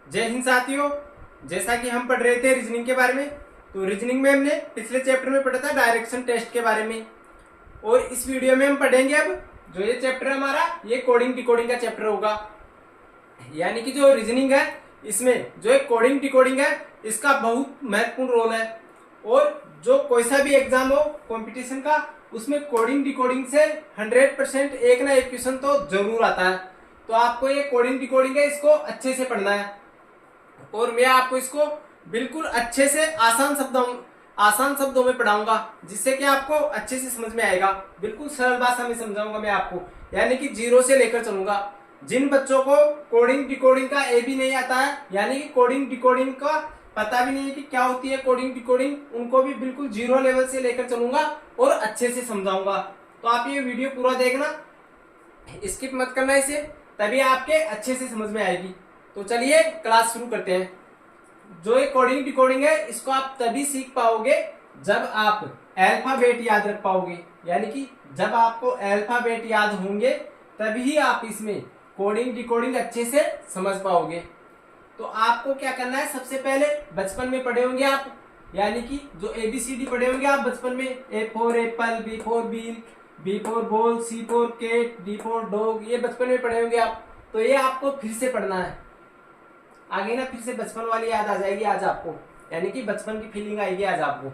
जय हिंद साथियों। जैसा कि हम पढ़ रहे थे रीजनिंग के बारे में, तो रीजनिंग में हमने पिछले चैप्टर में पढ़ा था डायरेक्शन टेस्ट के बारे में, और इस वीडियो में हम पढ़ेंगे अब जो ये चैप्टर हमारा ये कोडिंग डिकोडिंग का चैप्टर होगा। यानी कि जो रीजनिंग है इसमें जो एक कोडिंग डिकोडिंग है इसका बहुत महत्वपूर्ण रोल है, और जो कोई सा भी एग्जाम हो कंपटीशन का उसमें कोडिंग डिकोडिंग से 100% एक ना एक क्वेश्चन तो जरूर आता है। तो आपको ये कोडिंग डिकोडिंग है इसको अच्छे से पढ़ना है, और मैं आपको इसको बिल्कुल अच्छे से आसान शब्दों में पढ़ाऊंगा, जिससे कि आपको अच्छे से समझ में आएगा। बिल्कुल सरल भाषा में समझाऊंगा मैं आपको, यानी कि जीरो से लेकर चलूंगा। जिन बच्चों को कोडिंग डिकोडिंग का ए भी नहीं आता है, यानी कि कोडिंग डिकोडिंग का पता भी नहीं है कि क्या होती है कोडिंग डिकोडिंग, उनको भी बिल्कुल जीरो लेवल से लेकर चलूंगा और अच्छे से समझाऊंगा। तो आप ये वीडियो पूरा देखना, स्किप मत करना इसे, तभी आपके अच्छे से समझ में आएगी। तो चलिए क्लास शुरू करते हैं। जो ये कोडिंग डिकोडिंग है इसको आप तभी सीख पाओगे जब आप अल्फाबेट याद रख पाओगे, यानी कि जब आपको अल्फाबेट याद होंगे तभी आप इसमें कोडिंग डिकोडिंग अच्छे से समझ पाओगे। तो आपको क्या करना है, सबसे पहले बचपन में पढ़े होंगे आप, यानी कि जो ABCD पढ़े होंगे आप बचपन में, A for apple, B for bill, B for ball, C for cat, D for dog, ये बचपन में पढ़े होंगे आप। तो ये आपको फिर से पढ़ना है, आगे ना फिर से बचपन वाली याद आ जाएगी आज आपको, यानी कि बचपन की फीलिंग आएगी आज आपको।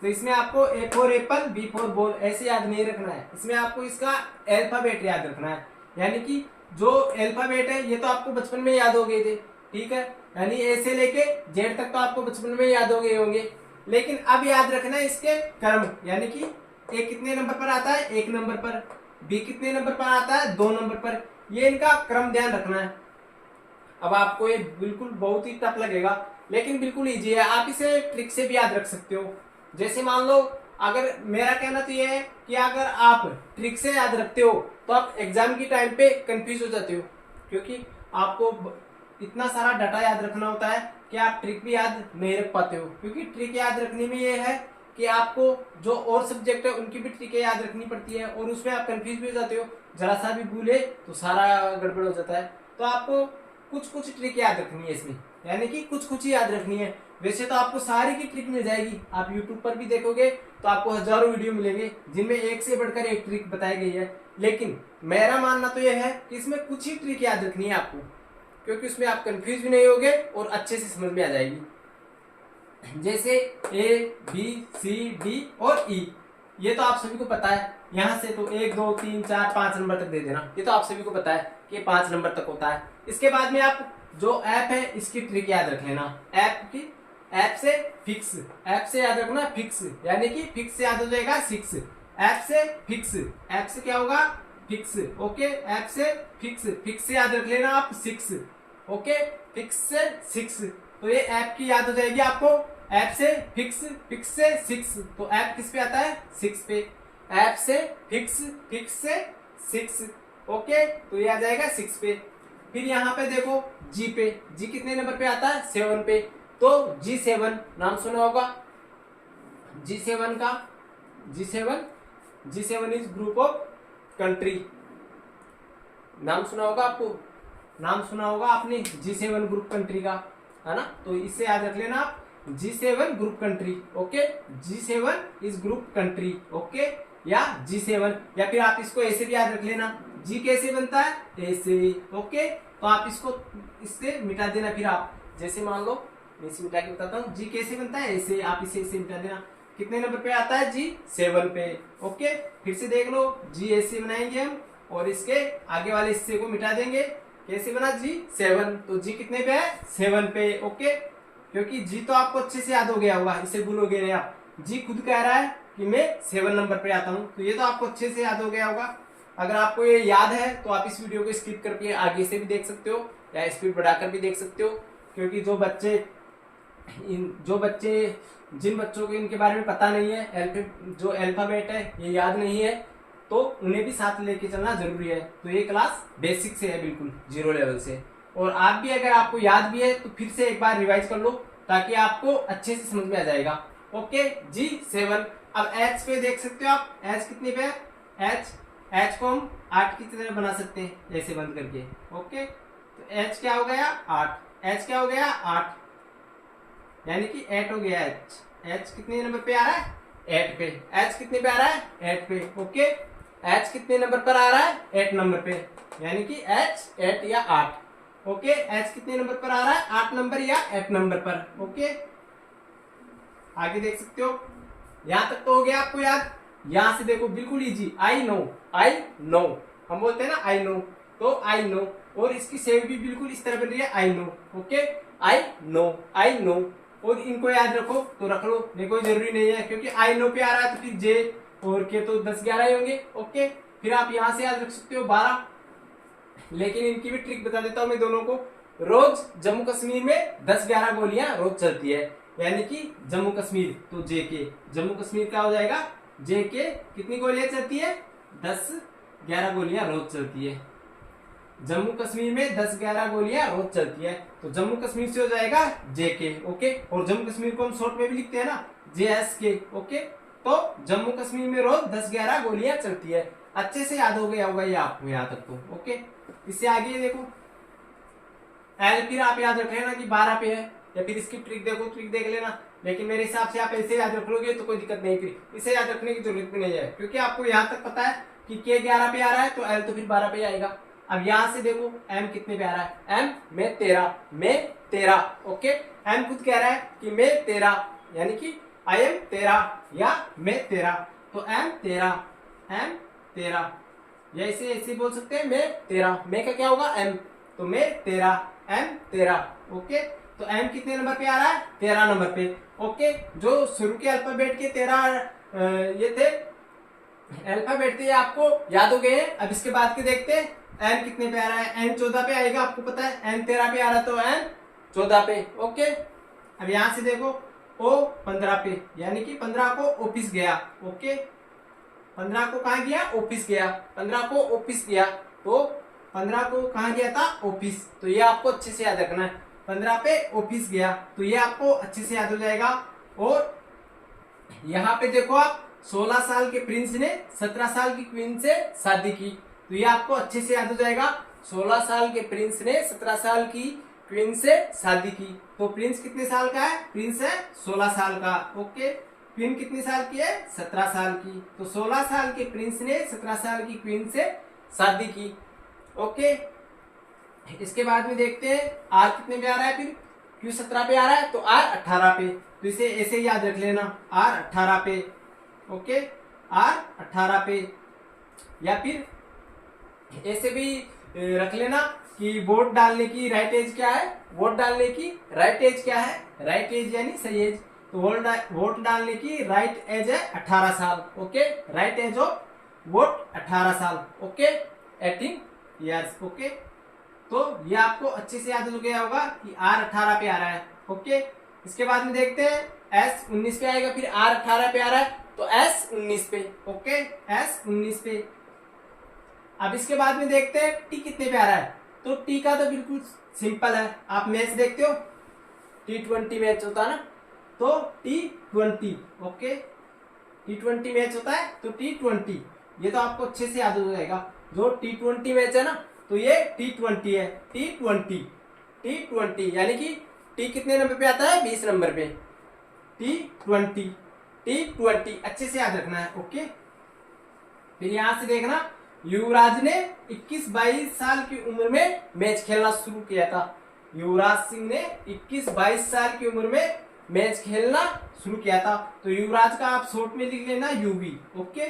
तो इसमें आपको A for apple, B for ball ऐसे याद नहीं रखना है, इसमें आपको इसका अल्फाबेट याद रखना है। यानी कि जो अल्फाबेट है ये तो आपको बचपन में याद हो गए थे, ठीक है, यानी ए से लेके जेड तक तो आपको बचपन में याद हो गए होंगे। लेकिन अब याद रखना है इसके क्रम, यानी कि ए कितने नंबर पर आता है, 1 नंबर पर, बी कितने नंबर पर आता है, 2 नंबर पर, ये इनका क्रम ध्यान रखना है। अब आपको ये बिल्कुल बहुत ही टफ लगेगा, लेकिन बिल्कुल इजी है, आप इसे ट्रिक से भी याद रख सकते हो। जैसे मान लो, अगर मेरा कहना तो ये है कि अगर आप ट्रिक से याद रखते हो तो आप एग्जाम की टाइम पे कंफ्यूज हो जाते हो, क्योंकि आपको इतना सारा डाटा याद रखना होता है कि आप ट्रिक भी याद नहीं रख पाते हो। क्योंकि ट्रिक याद रखने में ये है कि आपको जो और सब्जेक्ट है उनकी भी ट्रिकें याद रखनी पड़ती है, और उसमें आप कंफ्यूज भी हो जाते हो, जरा सा भी भूले तो सारा गड़बड़ हो जाता है। तो आपको कुछ कुछ ट्रिक याद रखनी है इसमें, यानी कि कुछ कुछ ही याद रखनी है। वैसे तो आपको सारी की ट्रिक मिल जाएगी, आप YouTube पर भी देखोगे तो आपको हजारों वीडियो मिलेंगे जिनमें एक से बढ़कर एक ट्रिक बताई गई है। लेकिन मेरा मानना तो यह है कि इसमें कुछ ही ट्रिक याद रखनी है आपको, क्योंकि उसमें आप कंफ्यूज भी नहीं होगे और अच्छे से समझ में आ जाएगी। जैसे ABCD और E, ये तो आप सभी को पता है। यहाँ से तो 1 2 3 4 5 नंबर तक दे देना, ये तो आप सभी को पता है कि 5 नंबर तक होता है। इसके बाद में आप जो ऐप है इसकी ट्रिक याद रख लेना, ऐप से फिक्स, ऐप से याद रखना फिक्स, यानी कि फिक्स से याद हो जाएगा 6, ऐप से फिक्स, ऐप से क्या होगा, फिक्स, ओके, ऐप से फिक्स, फिक्स से याद रख लेना आप 6, ओके, फिक्स से 6। तो ये ऐप की याद हो जाएगी आपको, ऐप से फिक्स, फिक्स से 6, तो ऐप किस पे आता है, 6 पे, ऐप से फिक्स, फिक्स से 6, ओके, तो ये आ जाएगा 6 पे। फिर यहाँ पे देखो जी पे, जी कितने नंबर पे आता है, 7 पे, तो G7 नाम सुना होगा, G7 का, G7 is group of country, नाम सुना होगा आपको, नाम सुना होगा आपने G7 ग्रुप कंट्री का, है ना। तो इससे याद रख लेना आप G7 group country, okay, G7 is group country, okay, या G7, या फिर आप इसको ऐसे भी याद रख लेना, G कैसे बनता है, ऐसे, ओके। तो आप इसको इससे मिटा देना, फिर आप जैसे मान लो मैं इसे मिटा के बताता हूँ, G कैसे बनता है, ऐसे, आप इसे ऐसे मिटा देना। कितने नंबर पे आता है, G7 पे, ओके। फिर से देख लो, G ऐसे बनाएंगे हम, और इसके आगे वाले हिस्से को मिटा देंगे, कैसे बना, G7, तो G कितने पे है, 7 पे, ओके। क्योंकि G तो आपको अच्छे से याद हो गया होगा, इसे भूलोगे नहीं आप, G खुद कह रहा है कि मैं 7 नंबर पे आता हूँ, तो ये तो आपको अच्छे से याद हो गया होगा। अगर आपको ये याद है तो आप इस वीडियो को स्किप करके आगे से भी देख सकते हो, या स्पीड बढ़ाकर भी देख सकते हो, क्योंकि जिन बच्चों को इनके बारे में पता नहीं है, जो अल्फाबेट है ये याद नहीं है, तो उन्हें भी साथ लेके चलना जरूरी है। तो ये क्लास बेसिक से है, बिल्कुल जीरो लेवल से, और आप भी अगर आपको याद भी है तो फिर से एक बार रिवाइज कर लो, ताकि आपको अच्छे से समझ में आ जाएगा, ओके। G7, अब H पे देख सकते हो आप, H कितने पे है, H को हम 8 की तरह बना सकते हैं, ऐसे बंद करके, ओके। तो H क्या हो गया, 8, एच क्या हो गया 8, यानी कि 8 हो गया एच। एच कितने नंबर पे आ रहा है 8 पे। एच कितने पे आ रहा है 8 पे। ओके, एच कितने नंबर पर आ रहा है 8 नंबर पे, यानी कि एच 8 या 8। ओके, एच कितने नंबर पर आ रहा है 8 नंबर या 8 नंबर पर। ओके, आगे देख सकते हो, यहां तक तो हो गया आपको याद। यहां से देखो बिल्कुल easy, I know, I know, हम बोलते हैं ना आई नो, तो आई नो, और इसकी सेव भी बिल्कुल इस तरह बन रही है I know. Okay, I know, I know, और इनको याद रखो तो रख लो, नहीं कोई जरूरी नहीं है, क्योंकि आई नो पे आ रहा है तो फिर जे और के तो 10-11 ही होंगे। ओके, फिर आप यहां से याद रख सकते हो 12, लेकिन इनकी भी ट्रिक बता देता हूं मैं दोनों को। रोज जम्मू कश्मीर में 10-11 गोलियां रोज चलती है, यानी कि जम्मू कश्मीर तो जे के, जम्मू कश्मीर क्या हो जाएगा जे के, कितनी गोलियां चलती है 10-11 गोलियां रोज चलती है। जम्मू कश्मीर में 10-11 गोलियां रोज चलती है, तो जम्मू कश्मीर से हो जाएगा जे के। ओके, और जम्मू कश्मीर को हम शॉर्ट में भी लिखते हैं ना JSK। ओके, तो जम्मू कश्मीर में रोज 10-11 गोलियां चलती है। अच्छे से याद हो गया होगा ये आपको यहाँ तक तो। ओके, इससे आगे देखो एल, फिर आप याद रख लेना कि 12 पे है, या फिर इसकी ट्रिक देखो, ट्रिक देख लेना, लेकिन मेरे हिसाब से आप ऐसे याद रख लोगे तो कोई दिक्कत नहीं, फिर इसे याद रखने की जरूरत भी नहीं है, क्योंकि आपको यहाँ तक पता है कि के 11 पे आ रहा है तो एल तो फिर 12 पे आएगा। अब यहां से देखो एम कितने पे आ रहा है, एम में 13, में 13। ओके, एम खुद कह रहा है कि मैं 13, यानी कि आई एम 13 या मैं 13, तो एम 13, एम 13, या इसे ऐसे बोल सकते हैं मैं 13, मैं का क्या होगा एम, तो मैं 13, एम 13। ओके, तो एम कितने नंबर पे आ रहा है 13 नंबर पे। ओके, जो शुरू के अल्फाबेट के 13 ये थे अल्फाबेट थे, आपको याद हो गए हैं। अब इसके बाद के देखते हैं एन कितने पे आ रहा है, एन 14 पे आएगा, आपको पता है एन 13 पे आ रहा है तो एन 14 पे। ओके, अब यहां से देखो ओ 15 पे, यानी कि 15 को ऑफिस गया। ओके, 15 को कहा गया ऑफिस गया, 15 को ऑफिस गया, तो 15 को कहा गया था ऑफिस, तो ये आपको अच्छे से याद रखना है। 15 पे ऑफिस गया, तो ये आपको अच्छे से याद हो जाएगा। और यहाँ पे देखो आप 16 साल के प्रिंस ने 17 साल की क्वीन से शादी की, तो ये आपको अच्छे से याद हो जाएगा। 16 साल के प्रिंस ने 17 साल की क्वीन से शादी की, तो प्रिंस कितने साल का है, प्रिंस है 16 साल का। ओके, क्वीन कितनी साल की है 17 साल की, तो 16 साल के प्रिंस ने 17 साल की क्वीन से शादी की। ओके, इसके बाद में देखते हैं आर कितने पे आ रहा है, फिर क्यू 17 पे आ रहा है तो आर 18 पे, तो इसे ऐसे याद रख लेना आर 18 पे। ओके, आर 18 पे, या फिर ऐसे भी रख लेना कि वोट डालने की राइट एज क्या है, वोट डालने की राइट एज क्या है, राइट एज यानी सही एज, तो वोट डालने की राइट एज है 18 साल। Okay, right age of vote 18 साल। Okay, 18 years. ओके, तो ये आपको अच्छे से याद हो गया होगा कि आर 18 पे आ रहा है। ओके, इसके बाद में देखते हैं एस 19 पे आएगा, फिर आर 18 पे आ रहा है तो एस 19 पे। ओके, एस 19 पे। अब इसके बाद में देखते हैं टी कितने पे आ रहा है, तो टी का तो बिल्कुल सिंपल है, आप मैच देखते हो T20 मैच होता है ना, तो T20। ओके, T20 मैच होता है तो T20, ये तो आपको अच्छे से याद हो जाएगा। जो T20 मैच है ना, तो ये T20 है, T20 यानी कि टी कितने नंबर पे आता है 20 नंबर पे, T20 अच्छे से याद रखना है। ओके, फिर यहां से देखना युवराज ने 21-22 साल की उम्र में मैच खेलना शुरू किया था। युवराज सिंह ने 21-22 साल की उम्र में मैच खेलना शुरू किया था, तो युवराज का आप शॉर्ट में लिख लेना यूवी। ओके,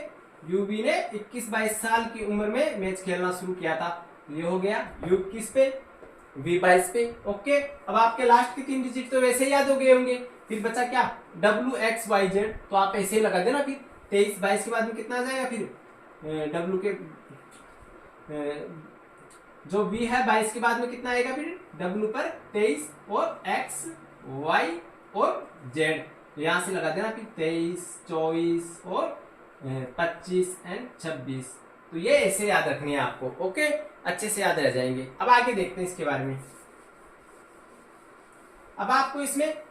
यूवी ने 21-22 साल की उम्र में मैच खेलना शुरू किया था, ये हो गया यू किस पे V22 पे। ओके, अब आपके लास्ट के 3 डिजिट तो वैसे ही याद हो गए होंगे, फिर बचा क्या WXYZ, तो आप ऐसे ही लगा देना, फिर 23-22 के बाद में कितना आ जाएगा, फिर W के जो V है 22 के बाद में कितना आएगा, फिर W पर 23 और X Y और Z, तो यहां से लगा देना, फिर 23, 24 और 25 एंड 26, तो ये ऐसे याद रखनी है आपको। ओके, अच्छे से याद रह जाएंगे। अब आगे देखते हैं इसके बारे में। अब आपको इसमें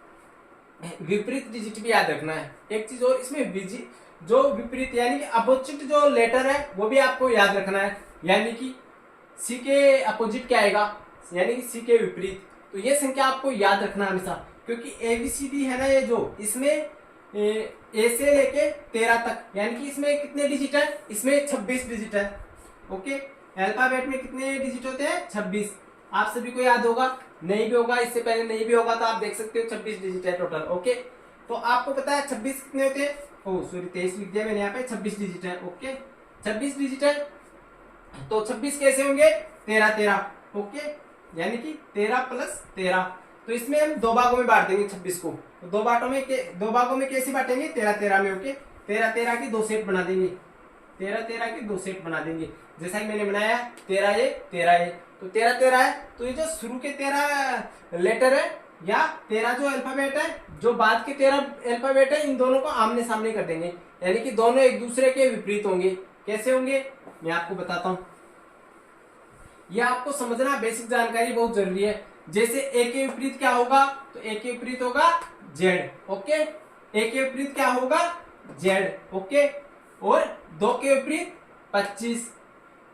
विपरीत डिजिट भी याद रखना है। एक चीज और, इसमें जो विपरीत यानी कि अपोजिट जो लेटर है वो भी आपको याद रखना है, यानी कि सी के अपोजिट क्या आएगा, यानी कि सी के विपरीत, तो ये संख्या आपको याद रखना हमेशा, क्योंकि ABCD है ना ये जो, इसमें ए से लेके 13 तक, यानी कि इसमें कितने डिजिट है, इसमें 26 डिजिट है। ओके, अल्फाबेट में कितने डिजिट होते हैं, 26। आप सभी को याद होगा, नहीं भी होगा, इससे पहले नहीं भी होगा तो आप देख सकते हो 26 डिजिट है टोटल। ओके, तो आपको पता है 26 कितने होते हैं, ओ सॉरी 23 लिख दिया मैंने यहाँ पे, 26 डिजिट है। ओके, 26 डिजिट है, तो 26 कैसे होंगे, 13 13। ओके, यानी कि 13 प्लस 13, तो इसमें हम दो भागों में बांट देंगे 26 को, तो दो भागों में कैसे बांटेंगे, 13 13 में। ओके, 13 13 की दो सेट बना देंगे, 13 13 की दो सेट बना देंगे, जैसा कि मैंने बनाया 13 ये 13 ये, तो 13 13 है, तो ये जो शुरू के 13 लेटर है या 13 जो अल्फाबेट है, जो बाद के 13 अल्फाबेट है, इन दोनों को आमने सामने कर देंगे, यानी कि दोनों एक दूसरे के विपरीत होंगे। कैसे होंगे मैं आपको बताता हूं, यह आपको समझना, बेसिक जानकारी बहुत जरूरी है। जैसे ए के विपरीत क्या होगा, तो ए के विपरीत होगा जेड। ओके, ए के विपरीत क्या होगा, जेड। ओके, और 2 के विपरीत 25,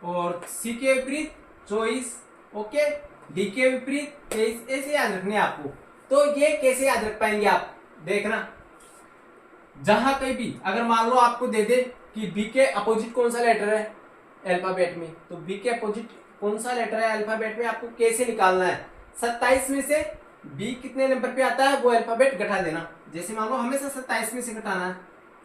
और सी के विपरीत 24। ओके, डी के विपरीत 23। ऐसे याद रखने आपको। तो ये कैसे याद रख पाएंगे आप, देखना, जहां कहीं भी अगर मान लो आपको दे दे कि बी के अपोजिट कौन सा लेटर है अल्फाबेट में, तो बी के अपोजिट कौन सा लेटर है अल्फाबेट में, आपको कैसे निकालना है। 27 में से बी कितने नंबर पे आता है वो अल्फाबेट घटा देना। जैसे मान लो हमेशा 27 में से घटाना है,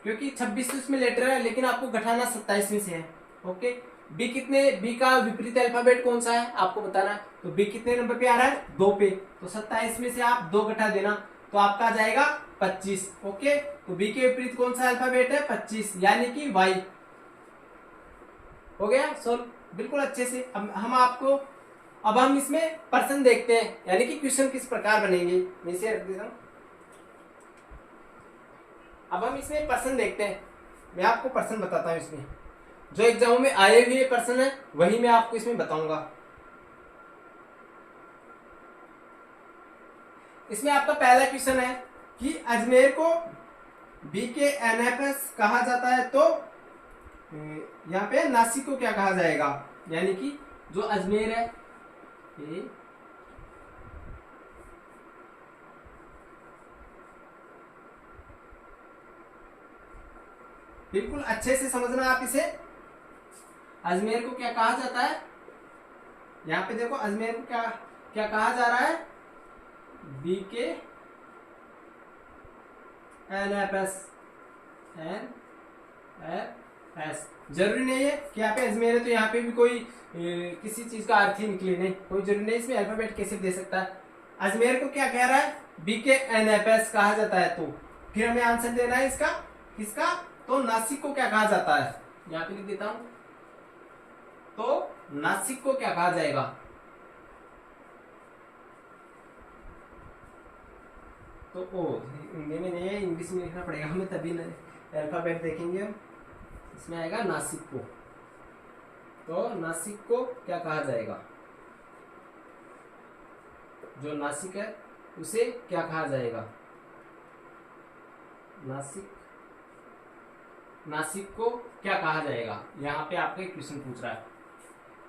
क्योंकि 26 तो इसमें लेटर है, लेकिन आपको घटाना 27 में से है। ओके, बी का विपरीत अल्फाबेट कौन सा है आपको बताना है, तो बी कितने नंबर पे आ रहा है, 2 पे, तो 27 में से आप 2 घटा देना, तो आपका आ जाएगा 25। ओके, तो बी के विपरीत कौन सा अल्फाबेट है, 25, यानी कि वाई। हो गया सोल्व बिल्कुल अच्छे से। अब हम इसमें प्रश्न देखते हैं, यानी कि क्वेश्चन किस प्रकार बनेंगे। मैं इसे रख देता हूं। अब हम इसमें प्रश्न देखते हैं, मैं आपको प्रश्न बताता हूं, इसमें जो एग्जाम में आए हुए प्रश्न है वही मैं आपको इसमें बताऊंगा। इसमें आपका पहला क्वेश्चन है कि अजमेर को बी के एनएफएस कहा जाता है, तो यहाँ पे नासिक को क्या कहा जाएगा, यानी कि जो अजमेर है ये बिल्कुल अच्छे से समझना आप इसे। अजमेर को क्या कहा जाता है, यहाँ पे देखो अजमेर को क्या क्या कहा जा रहा है, बी के एनएफएस एस। जरूरी नहीं है कि यहाँ पे अजमेर है तो यहाँ पे भी कोई किसी चीज का अर्थ ही निकले, नहीं, कोई जरूरी नहीं, इसमें अल्फाबेट कैसे दे सकता है। अजमेर को क्या कह रहा है, बी के एनएफएस कहा जाता है, तो फिर हमें आंसर देना है इसका, किसका, तो नासिक को क्या कहा जाता है, यहाँ पे लिख देता हूं, तो नासिक को क्या कहा जाएगा, तो ओ हिंदी में नहीं है, इंग्लिश में लिखना पड़ेगा हमें, तभी अल्फाबेट देखेंगे हम। इसमें आएगा नासिक को, तो नासिक को क्या कहा जाएगा, जो नासिक है उसे क्या कहा जाएगा, नासिक को क्या कहा जाएगा, यहाँ पे आपका क्वेश्चन पूछ रहा है।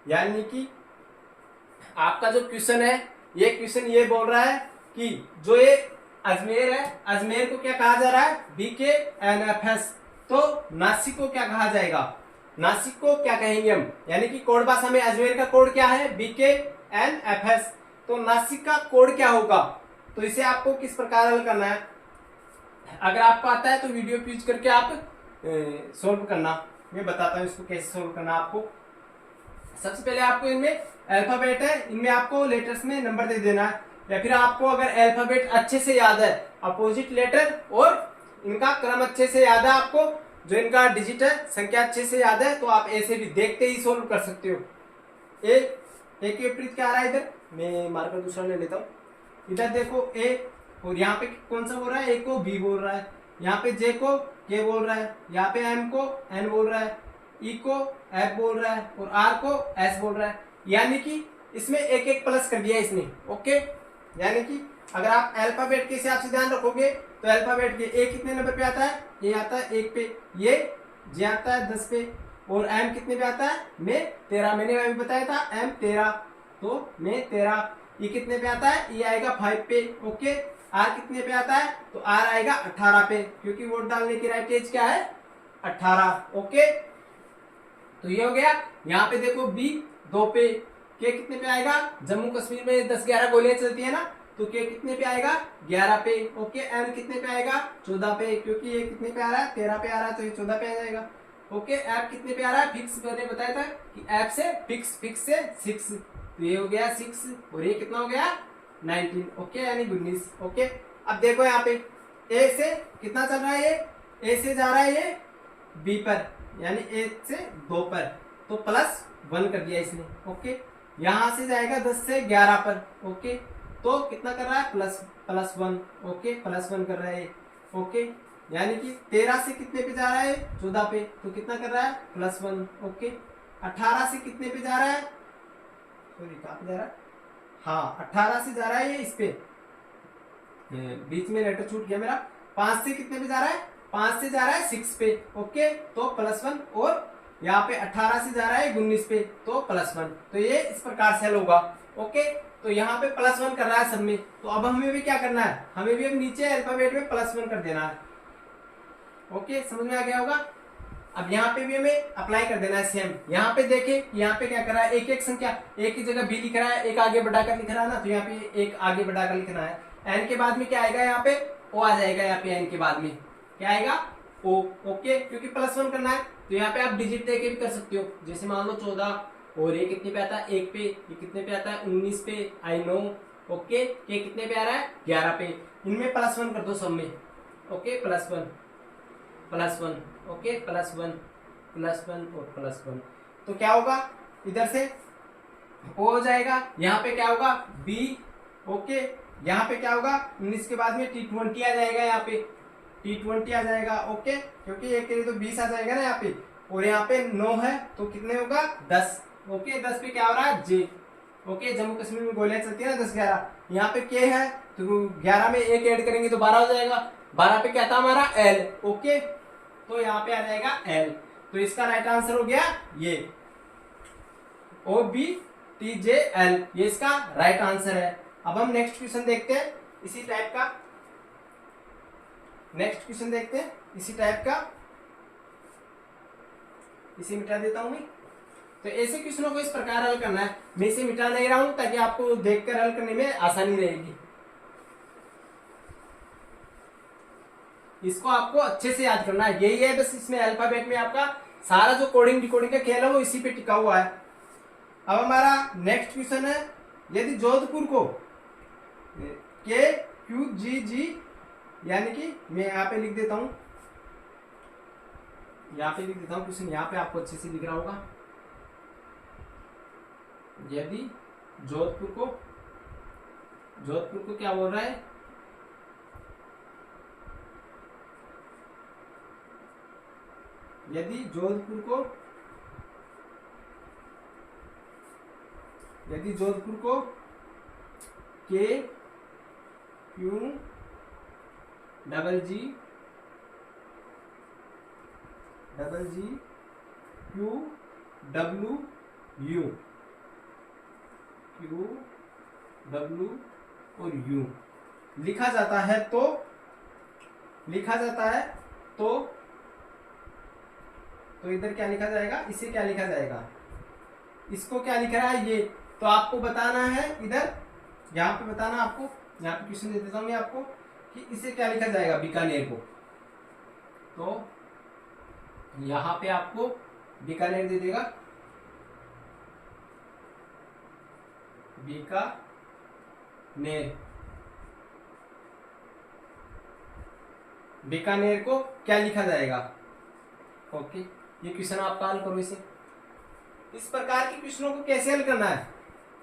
यानी कि आपका जो क्वेश्चन है, ये क्वेश्चन ये बोल रहा है कि जो ये अजमेर है, अजमेर को क्या कहा जा रहा है, बी के एनएफएस, तो नासिक को क्या कहा जाएगा, नासिक को क्या कहेंगे हम, यानी कि कोड भाषा में अजमेर का कोड क्या है, बी के एनएफएस, तो नासिक का कोड क्या होगा। तो इसे आपको किस प्रकार हल करना है, अगर आपको आता है तो वीडियो यूज करके आप सोल्व करना, मैं बताता हूँ इसको कैसे सोल्व करना आपको। सबसे पहले आपको इनमें अल्फाबेट है, इनमें आपको लेटर्स में नंबर दे देना है, या फिर आपको अगर अल्फाबेट अच्छे से याद है, अपोजिट लेटर और इनका क्रम अच्छे से याद है, आपको जो इनका डिजिट है संख्या अच्छे से याद है, तो आप ऐसे भी देखते ही सोल्व कर सकते हो। ए के विपरीत क्या आ रहा है, इधर मैं मार्कर दूसरा ले लेता हूँ, इधर देखो ए, और यहाँ पे कौन सा बोल रहा है, ए को बी बोल रहा है, यहाँ पे जे को के बोल रहा है, यहाँ पे एम को एन बोल रहा है, ई को एफ बोल रहा है, और आर को एस बोल रहा है, यानी कि इसमें एक एक प्लस कर दिया इसने। ओके, यानी कि अगर आप अल्फाबेट के हिसाब से ध्यान रखोगे तो अल्फाबेट के ए कितने नंबर पे आता है, ये आता है 1 पे, ये जे आता है 10 पे, और एम कितने पे आता है, में 13, मैंने अभी बताया था एम 13, तो में 13, ये कितने पे आता है, ये आएगा 5 पे। ओके, आर कितने पे आता है, तो आर आएगा 18 पे, क्योंकि वोट डालने की राइट एज क्या है, 18। ओके, तो ये हो गया। यहाँ पे देखो बी 2 पे, के कितने पे आएगा, जम्मू कश्मीर में 10-11 गोलियां चलती है ना, तो के कितने पे आएगा, 11 पे। ओके, एन कितने पे आएगा, 14 पे, क्योंकि ये कितने पे आ रहा है, 13 पे आ रहा है, तो ये 14 पे आ जाएगा। ओके, ऐप कितने पे आ रहा है, फिक्स मैंने बताया था कि ऐप से फिक्स से 6, तो ये हो गया 6 और ये कितना हो गया 19। ओके, यानी 19। ओके, अब देखो यहाँ पे ए से कितना चल रहा है, ये ए से जा रहा है ये बी पर, यानी ए से 2 पर, तो +1 कर दिया इसने। ओके, यहां से जाएगा 10 से 11 पर। ओके, तो कितना कर रहा है, +1। ओके, +1 कर रहा है। ओके, यानी कि 13 से कितने पे जा रहा है, 14 पे, तो कितना कर रहा है, +1। ओके, 18 से कितने पे जा रहा है, सॉरी कहाँ पे जा रहा है, हाँ 18 से जा रहा है ये इस पे, बीच में लेटर छूट गया मेरा। 5 से कितने पे जा रहा है, 5 से जा रहा है 6 पे। ओके, तो +1, और यहाँ पे 18 से जा रहा है 19 पे, तो +1। तो ये इस प्रकार से हल होगा। ओके, तो यहाँ पे +1 कर रहा है सब में, तो अब हमें भी क्या करना है, हमें भी अब नीचे अल्फाबेट में +1 कर देना है। ओके, समझ में आ गया होगा। अब यहाँ पे भी हमें अप्लाई कर देना है सेम। यहाँ पे देखें, यहाँ पे क्या कर रहा है, एक संख्या, एक की जगह बी लिख रहा है, एक आगे बढ़ाकर लिख रहा है ना, तो यहाँ पे एक आगे बढ़ाकर लिखना है। एन के बाद में क्या आएगा, यहाँ पे ओ आ जाएगा, यहाँ पे एन के बाद में क्या आएगा, ओ। ओके, क्योंकि +1 करना है, तो यहाँ पे आप डिजिट देके भी कर सकते हो, जैसे मान लो 14, और ये कितने पे आता है, 1 पे, ये कितने पे आता है, 19 पे, आई नो। ओके, ये कितने पे आ रहा है, 11 पे, इनमें +1 कर दो सब में। ओके, +1 ओके, +1 और +1, तो क्या होगा, इधर से ओ हो जाएगा, यहाँ पे क्या होगा, बी। ओके, यहाँ पे क्या होगा, 19 के बाद में T20 आ जाएगा, यहाँ पे T20 आ जाएगा। ओके, क्योंकि एक के लिए तो 20 आ जाएगा ना यहाँ पे, और यहाँ पे 9 है, तो कितने होगा, 10। ओके, 10 पे क्या हो रहा है, जे। ओके, जम्मू कश्मीर में गोलियां चलती है ना 10-11, यहाँ पे के है, तो 11 में एक ऐड करेंगे तो 12 हो जाएगा। 12 पे क्या था हमारा, एल। ओके, तो यहाँ पे आ जाएगा एल, तो इसका राइट आंसर हो गया ये OBTJL, ये इसका राइट आंसर है। अब हम नेक्स्ट क्वेश्चन देखते हैं इसी टाइप का, इसे मिटा देता हूं मैं। तो ऐसे क्वेश्चनों को इस प्रकार हल करना है, मैं इसे मिटा नहीं रहा हूं ताकि आपको देखकर हल करने में आसानी रहेगी। इसको आपको अच्छे से याद करना है, यही है बस, इसमें अल्फाबेट में आपका सारा जो कोडिंग डिकोडिंग का खेल है वो इसी पे टिका हुआ है। अब हमारा नेक्स्ट क्वेश्चन है, यदि जोधपुर को KQGG, यानी कि मैं यहाँ पे लिख देता हूं, क्वेश्चन यहाँ पे आपको अच्छे से लिख रहा होगा। यदि जोधपुर को क्या बोल रहा है, यदि जोधपुर को QW और U लिखा जाता है तो इधर क्या लिखा जाएगा, इसे क्या लिखा जाएगा, इसको क्या लिख रहा है ये, तो आपको बताना है इधर, यहाँ पे बताना आपको, यहाँ पे क्वेश्चन दे देता हूँ मैं आपको कि इसे क्या लिखा जाएगा, बीकानेर को, तो यहाँ पे आपको बीकानेर दे देगा, बीकानेर को क्या लिखा जाएगा। ओके, ये क्वेश्चन आपका हल करो इसे। इस प्रकार के क्वेश्चनों को कैसे हल करना है,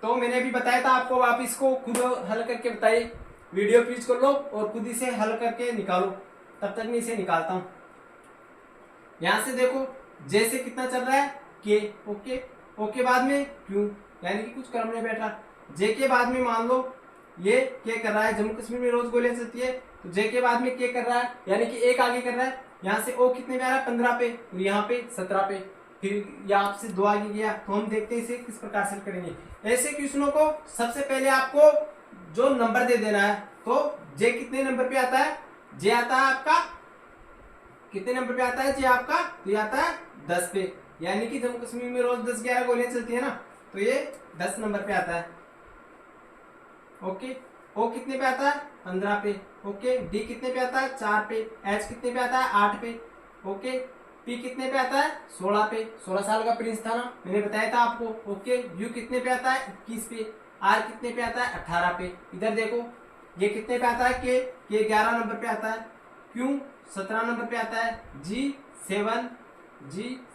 तो मैंने अभी बताया था आपको, आप इसको खुद हल करके बताइए, वीडियो पीच कर लो और खुद इसे हल करके निकालो। तब तक मैं इसे निकालता हूं। यहां से देखो, जैसे कितना चल रहा है, के। ओके, ओके बाद में क्यू, यानी कि कुछ क्रम नहीं बैठा। जे के बाद में मान लो ये के कर रहा है, जम्मू कश्मीर में रोज गोलियां चलती है, तो जे के बाद में के कर रहा है, यानी कि एक आगे कर रहा है। यहाँ से ओ कितने पे आ रहा है, 15 पे, और यहाँ पे 17 पे, फिर या आपसे 2 आगे गया, तो हम देखते हैं इसे किस प्रकार से करेंगे। ऐसे क्वेश्चनों को सबसे पहले आपको जो नंबर दे देना है, तो जे कितने नंबर पे आता है, जे आता है आपका कितने नंबर पे आता है, जे आपका तो ये आता है 10 पे, यानी कि जम्मू कश्मीर में रोज 10-11 गोलियां चलती है ना, तो ये 10 नंबर पे आता है। ओके, ओ कितने पे आता है 15 पे। ओके, डी कितने पे आता है 4 पे, एच कितने पे आता है 8 पे। ओके, पी कितने पे आता है 16 पे, 16 साल का प्रिंस था ना, मैंने बताया था आपको। ओके, यू कितने पे आता है 21 पे, आर कितने पे आता है 18 पे। इधर देखो ये कितने पे आता है के 11 नंबर पे आता है, क्यू 17 नंबर पे आता है, जी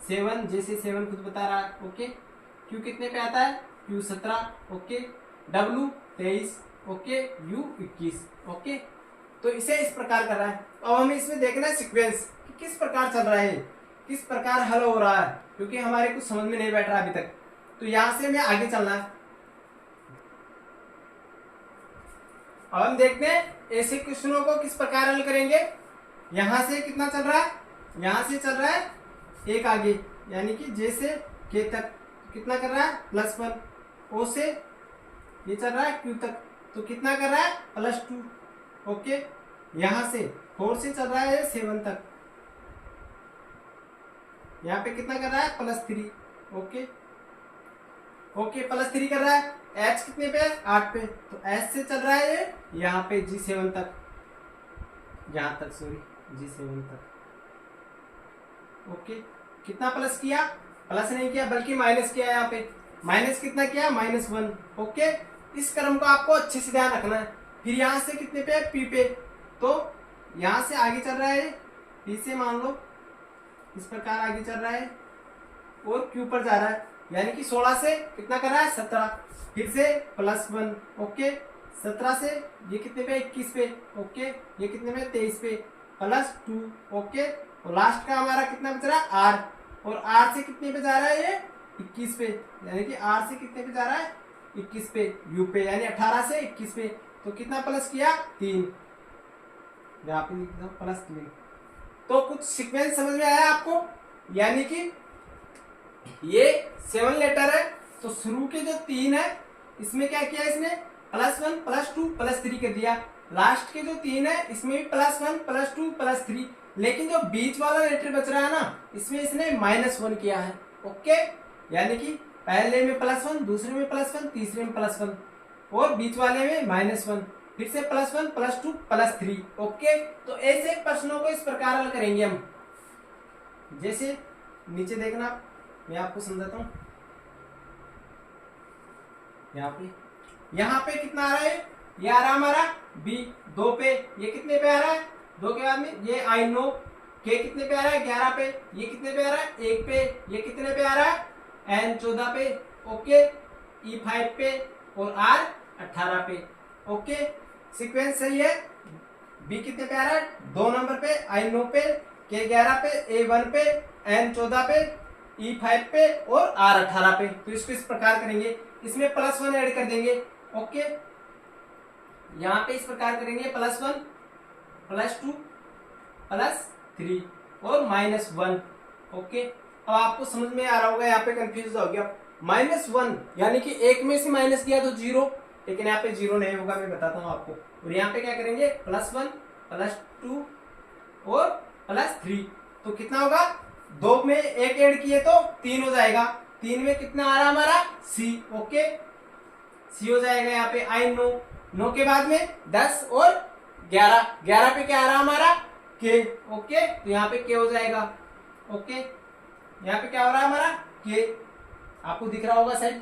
7 जैसे 7 खुद बता रहा है। ओके, क्यू कितने पे आता है, Q 17। Okay, W 23। Okay, you 21। Okay, तो इसे इस प्रकार कर रहा है। अब हमें इसमें देखना है सीक्वेंस कि किस प्रकार चल रहा है, किस प्रकार हल हो रहा है, क्योंकि हमारे कुछ समझ में नहीं बैठ रहा अभी तक। तो यहां से हमें आगे चलना है। अब हम देखते हैं ऐसे क्वेश्चनों को किस प्रकार हल करेंगे। यहां से कितना चल रहा है, यहां से चल रहा है एक आगे, यानी कि जे से के तक कितना कर रहा है +1, ओ से ये चल रहा है क्यू तक, तो कितना कर रहा है +2। ओके, यहां से 4 से चल रहा है 7 तक, यहाँ पे कितना कर रहा है +3। ओके, ओके +3 कर रहा है। एच कितने पे 8 पे, तो एच से चल रहा है ये यहाँ पे G7 तक, यहाँ तक सॉरी G7 तक। ओके, कितना प्लस किया, प्लस नहीं किया बल्कि माइनस किया, यहाँ पे माइनस कितना किया -1। ओके, इस क्रम को आपको अच्छे से ध्यान रखना है। फिर यहाँ से कितने पे पी पे, तो यहाँ से आगे चल रहा है पी से, मान लो इस प्रकार आगे चल रहा है और क्यू पर जा रहा है, यानी कि 16 से कितना कर रहा है 17, फिर से +1। ओके, 17 से ये कितने पे 21 पे। ओके, ये कितने पे 23 पे, +2। ओके, और लास्ट का हमारा कितना बच रहा है आर, और आर से कितने पे जा रहा है ये 21 पे, यानी कि आर से कितने पे जा रहा है 21 पे, यू पे यानी 18 से 21 पे, तो कितना प्लस किया 3, यहाँ पे +3। तो कुछ सीक्वेंस समझ में आया आपको, यानी कि ये 7 लेटर है, तो शुरू के जो 3 है इसमें क्या किया इसने +1 +2 +3 कर दिया, लास्ट के जो 3 है इसमें भी +1 +2 +3, लेकिन जो बीच वाला लेटर बच रहा है ना इसमें इसने -1 किया है। ओके, यानी कि पहले में +1, दूसरे में +1, तीसरे में +1 और बीच वाले में -1, फिर से +1 +2 +3। ओके, तो ऐसे प्रश्नों को इस प्रकार हल करेंगे हम। जैसे नीचे देखना, मैं आपको समझाता हूं। यहाँ पे कितना आ रहा है, ये आ रहा है हमारा बी 2 पे, ये कितने पे आ रहा है 2 के बाद में ये आई नो, के कितने पे आ रहा है 11 पे, ये कितने पे आ रहा है 1 पे, ये कितने पे आ रहा है एन 14 पे। ओके, ई 5 पे और आर 18 पे। ओके, सीक्वेंस सही है। बी कितने पे आ रहा है 2 नंबर पे, आई नो पे, के 11 पे, ए 1 पे, एन 14 पे, ई 5 पे और आर 18 पे। तो इसको इस प्रकार करेंगे, इसमें +1 ऐड कर देंगे। ओके, यहाँ पे इस प्रकार करेंगे +1 +2 +3 और -1। ओके, अब आपको समझ में आ रहा होगा, यहाँ पे कंफ्यूज हो गया। -1 यानी कि एक में से माइनस किया तो 0, लेकिन यहाँ पे 0 नहीं होगा, मैं बताता हूँ आपको। और यहाँ पे क्या करेंगे +1 +2 और +3, तो कितना होगा 2 में 1 ऐड किए तो 3 हो जाएगा। 3 में कितना आ रहा हमारा सी। ओके, सी हो जाएगा यहाँ पे आई नो, 9 के बाद में 10 और 11, 11 पे क्या आ रहा हमारा के। ओके, तो यहाँ पे के हो जाएगा। ओके, यहाँ पे क्या हो रहा है हमारा के, आपको दिख रहा होगा शायद,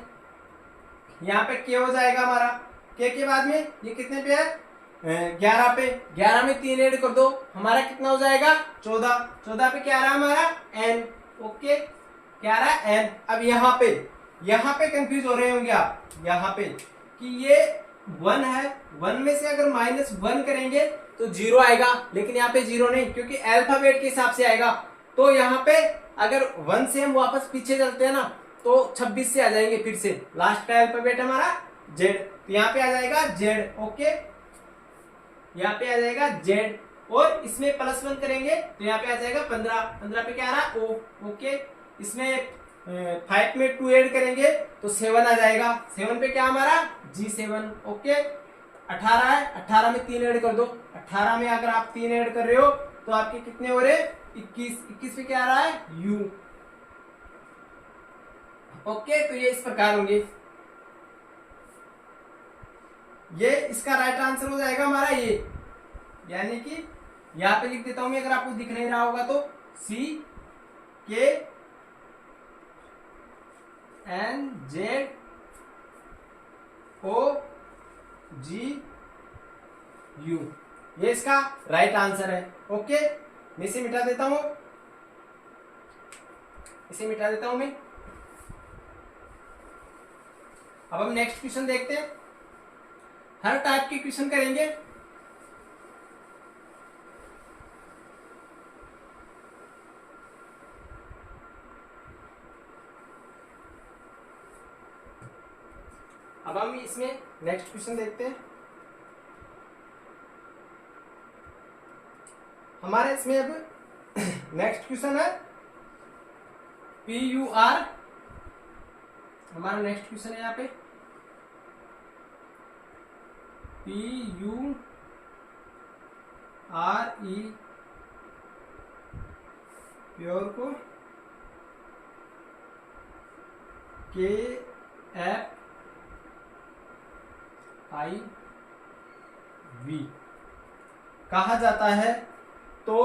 यहाँ पे के हो जाएगा हमारा। के बाद में ये कितने पे है 11 पे, 11 में 3 ऐड कर दो, हमारा कितना हो जाएगा 14, 14 पे क्या आ रहा है हमारा एन। ओके, क्या आ रहा है एन। अब यहाँ पे कंफ्यूज हो रहे होंगे आप, यहाँ पे कि ये 1 है, 1 में से अगर -1 करेंगे तो 0 आएगा, लेकिन यहाँ पे 0 नहीं, क्योंकि अल्फाबेट के हिसाब से आएगा। तो यहाँ पे अगर 1 से हम वापस पीछे चलते हैं ना तो 26 से आ जाएंगे, फिर से लास्ट का अल्फाबेट हमारा जेड, तो यहाँ पे आ जाएगा जेड। ओके, यहाँ पे आ जाएगा जेड, और इसमें +1 करेंगे तो यहाँ पे आ जाएगा 15, 15 पे क्या आ रहा है ओ। ओके, इसमें 5 में 2 ऐड करेंगे तो 7 आ जाएगा। 7 पे क्या हमारा G7। ओके 18 है, 18 में 3 ऐड कर दो। 18 में अगर आप 3 ऐड कर रहे हो तो आपके कितने हो रहे 21। 21 पे क्या आ रहा है U। ओके तो ये इस प्रकार होंगे। ये इसका राइट आंसर हो जाएगा हमारा ये, यानी कि यहां पे लिख देता हूं मैं, अगर आपको दिख नहीं रहा होगा तो CKNZU। ये इसका राइट आंसर है। ओके मैं इसे मिटा देता हूं, मैं। अब हम नेक्स्ट क्वेश्चन देखते हैं। हर टाइप के क्वेश्चन करेंगे। अब हम इसमें नेक्स्ट क्वेश्चन देखते हैं। हमारे इसमें अब नेक्स्ट क्वेश्चन है PUR। हमारा नेक्स्ट क्वेश्चन है यहाँ पे PURE प्योर को KFIV कहा जाता है तो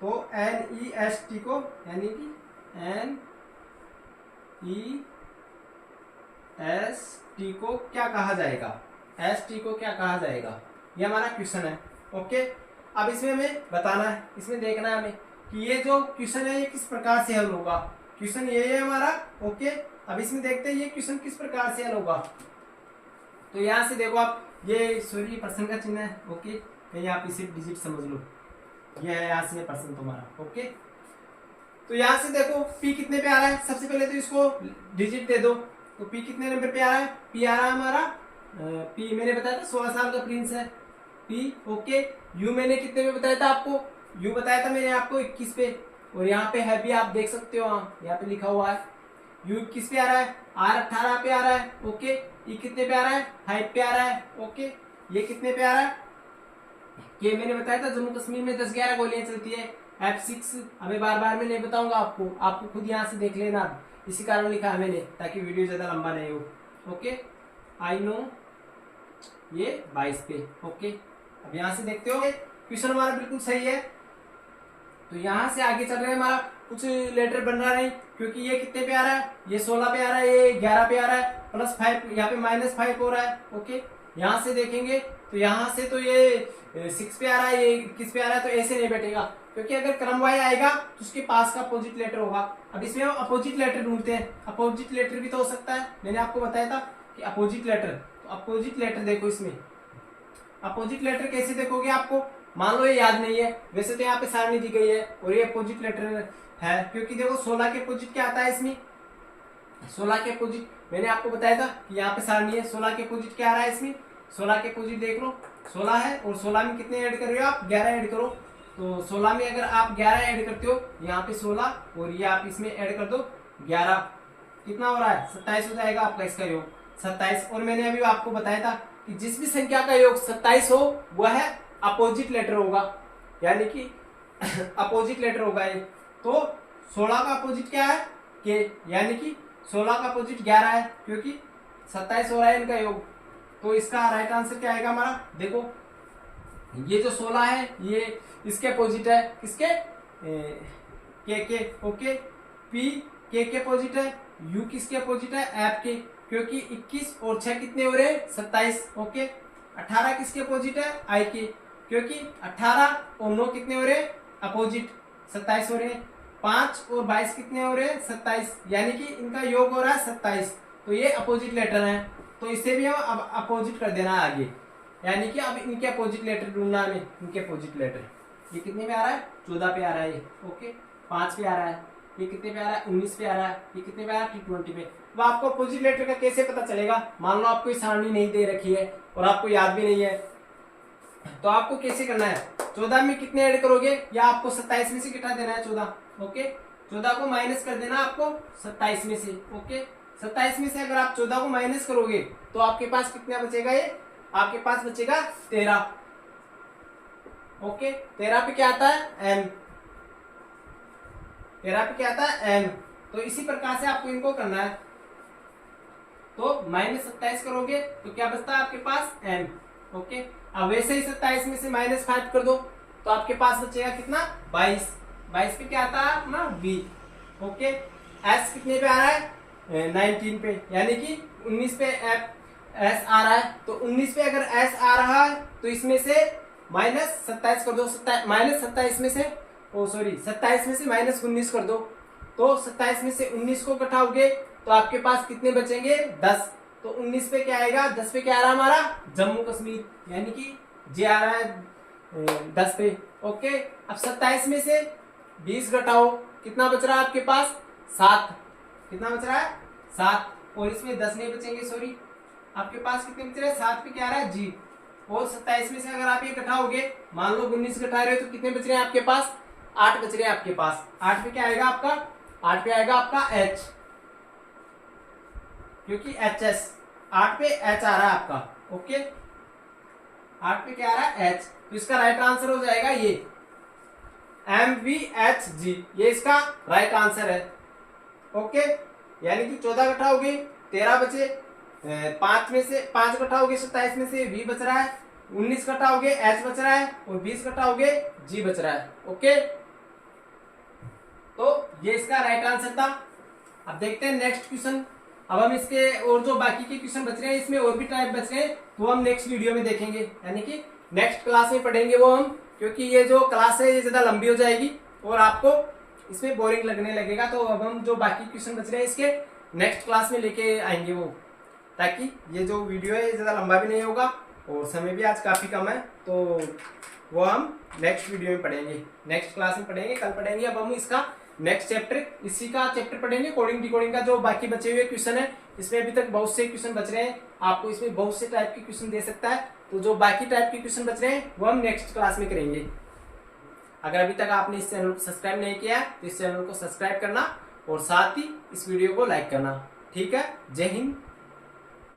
NEST को, यानी कि NEST को क्या कहा जाएगा, ST को क्या कहा जाएगा, ये हमारा क्वेश्चन है। ओके अब इसमें हमें बताना है, इसमें देखना है हमें कि ये जो क्वेश्चन है ये किस प्रकार से हल होगा। क्वेश्चन ये है हमारा। ओके अब इसमें देखते हैं ये क्वेश्चन किस प्रकार से हल होगा। तो यहाँ से देखो आप, ये सॉरी पर्सन का चिन्ह है। ओके कहीं आप इसे डिजिट समझ लो, ये है यहाँ से पर्सन तुम्हारा। ओके तो यहाँ से देखो P कितने पे आ रहा है, सबसे पहले तो इसको डिजिट दे दो। तो P कितने नंबर पे आ रहा है, P आ रहा है हमारा P मैंने बताया था 16 साल का प्रिंस है P। ओके U मैंने कितने पे बताया था आपको, U बताया था मैंने आपको 21 पे, और यहाँ पे है भी आप देख सकते हो, यहाँ पे लिखा हुआ है U 21 पे आ रहा है, R 18 पे आ रहा है। ओके E कितने पे आ रहा है 5 पे आ रहा है। ओके ये कितने पे आ रहा है K मैंने बताया था जम्मू कश्मीर में 10-11 गोलियां चलती है। F6 हमें बार बार मैं नहीं बताऊंगा आपको खुद यहाँ से देख लेना, इसी कारण लिखा है मैंने ताकि वीडियो ज्यादा लंबा नहीं हो। ओके आई नो ये 22 पे। ओके अब यहाँ से देखते हो क्वेश्चन हमारा बिल्कुल सही है। तो यहाँ से आगे चल रहे हैं, हमारा कुछ लेटर बन रहा नहीं, क्योंकि ये कितने पे आ रहा है, ये 16 पे आ रहा है, ये 11 पे आ रहा है, +5 यहाँ पे -5 हो रहा है। ओके यहाँ से देखेंगे तो यहाँ से तो ये 6 पे आ रहा है, ये 21 पे आ रहा है, तो ऐसे नहीं बैठेगा, क्योंकि अगर क्रमवार आएगा तो उसके पास का अपोजिट लेटर होगा। अब इसमें हम अपोजिट लेटर ढूंढते हैं। अपोजिट लेटर भी तो हो सकता है, मैंने आपको बताया था कि अपोजिट लेटर। तो अपोजिट लेटर देखो, इसमें अपोजिट लेटर कैसे देखोगे, आपको मान लो ये याद नहीं है, वैसे तो यहाँ पे सारणी दी गई है और ये अपोजिट लेटर है, क्योंकि देखो 16 के अपोजिट क्या आता है इसमें, 16 के अपोजिट मैंने आपको बताया था कि यहाँ पे सारणी है। 16 के अपोजिट क्या आ रहा है इसमें, 16 के अपोजिट देख लो 16 है, और 16 में कितने ऐड कर रहे हो आप, 11 ऐड करो। तो 16 में अगर आप 11 ऐड करते हो, यहाँ पे 16 और ये आप इसमें ऐड कर दो 11, कितना हो रहा है 27 हो जाएगा आपका इसका योग 27। और मैंने अभी आपको बताया था कि जिस भी संख्या का योग 27 हो वह अपोजिट लेटर होगा, यानी कि अपोजिट लेटर होगा ये। तो 16 का अपोजिट क्या है के, यानी कि 16 का अपोजिट 11 है, क्योंकि 27 हो रहा है इनका योग। तो इसका राइट आंसर क्या आएगा हमारा, देखो ये जो 16 है ये इसके अपोजिट है, किसके के। ओके P के अपोजिट है, U किसके अपोजिट है, F के, क्योंकि 21 और 6 कितने हो रहे हैं 27। ओके 18 किसके अपोजिट है, I के, क्योंकि 18 और 9 कितने हो रहे हैं अपोजिट 27 हो रहे हैं। 5 और 22 कितने हो रहे हैं 27, यानी कि इनका योग हो रहा है 27। तो ये अपोजिट लेटर है, तो इसे भी हम अब अपोजिट कर देना है आगे, यानी कि अब इनके अपोजिट लेटर ढूंढना है, इनके अपोजिट लेटर। ये कितने पे आ रहा है 14 पे आ रहा है ये। ओके 5 पे आ रहा है, ये कितने पे आ रहा है 19 पे आ रहा है, ये कितने पे आ रहा है 20 पे। तो आपको अपोजिट लेटर का कैसे पता चलेगा, मान लो आपको सारणी नहीं दे रखी है और आपको याद भी नहीं है, तो आपको कैसे करना है, 14 में कितने ऐड करोगे, या आपको 27 में से कितना देना है 14। ओके, 14 को माइनस कर देना आपको 27 में से। ओके, 27 में से अगर आप 14 को माइनस करोगे तो आपके पास कितना बचेगा, ये आपके पास बचेगा 13। ओके, 13 पे क्या आता है m, 13 पे क्या आता है m। तो इसी प्रकार से आपको इनको करना है। तो -27 करोगे तो क्या बचता है आपके पास m। ओके, अब वैसे ही 27 में से -5 कर दो तो आपके पास बचेगा कितना 22। 22 पे क्या आता है अपना b। ओके, s कितने पे आ रहा है 19 पे, यानी कि 19 पे s आ रहा है। तो 19 पे अगर s आ रहा है तो इसमें से -27 कर दो। -27 में से 27 में से -19 कर दो। तो 27 में से 19 को घटाओगे तो आपके पास कितने बचेंगे 10। तो 19 पे क्या आएगा, 10 पे क्या आ रहा है हमारा जम्मू कश्मीर, यानी कि जे आ रहा है 10 पे। ओके, अब 27 में से 20 घटाओ, कितना बच रहा है आपके पास 7। कितना बच रहा है 7, और इसमें 10 नहीं बचेंगे, सॉरी, आपके पास कितने बच रहे हैं 7 पे क्या आ रहा है जी। और 27 में से अगर आप ये घटाओगे, मान लो 19 घटा रहे हो तो कितने बच रहे हैं आपके पास 8 बच रहे हैं आपके पास। 8 पे क्या आएगा आपका, 8 पे आएगा आपका h, क्योंकि HS 8 पे h आ रहा है आपका। ओके, 8 पे क्या आ रहा है h, तो इसका राइट आंसर हो जाएगा ये MVHG, ये इसका राइट आंसर है। ओके, यानी कि 14 घटाओगे 13 बचे, 5 में से 5 घटाओगे 27 में से V बच रहा है, 19 घटाओगे H बच रहा है, और 20 घटाओगे G बच रहा है। ओके, तो ये इसका राइट आंसर था। अब देखते हैं नेक्स्ट क्वेश्चन। अब हम इसके और जो बाकी के क्वेश्चन बच रहे हैं, इसमें और भी टाइप बच रहे हैं, तो हम नेक्स्ट वीडियो में देखेंगे, यानी कि नेक्स्ट क्लास में पढ़ेंगे वो हम, क्योंकि ये जो क्लास है ये ज्यादा लंबी हो जाएगी और आपको इसमें बोरिंग लगने लगेगा। तो अब हम जो बाकी क्वेश्चन बच रहे हैं इसके नेक्स्ट क्लास में लेके आएंगे वो, ताकि ये जो वीडियो है ज्यादा लंबा भी नहीं होगा और समय भी आज काफी कम है। तो वो हम नेक्स्ट वीडियो में पढ़ेंगे, नेक्स्ट क्लास में पढ़ेंगे, कल पढ़ेंगे। अब हम इसका नेक्स्ट चैप्टर, इसी का चैप्टर पढ़ेंगे कोडिंग डिकोडिंग का। जो बाकी बचे हुए क्वेश्चन है इसमें अभी तक बहुत से क्वेश्चन बच रहे हैं, आपको इसमें बहुत से टाइप के क्वेश्चन दे सकता है। तो जो बाकी टाइप के क्वेश्चन बच रहे हैं वो हम नेक्स्ट क्लास में करेंगे। अगर अभी तक आपने इस चैनल को सब्सक्राइब नहीं किया है तो इस चैनल को सब्सक्राइब करना और साथ ही इस वीडियो को लाइक करना। ठीक है, जय हिंद।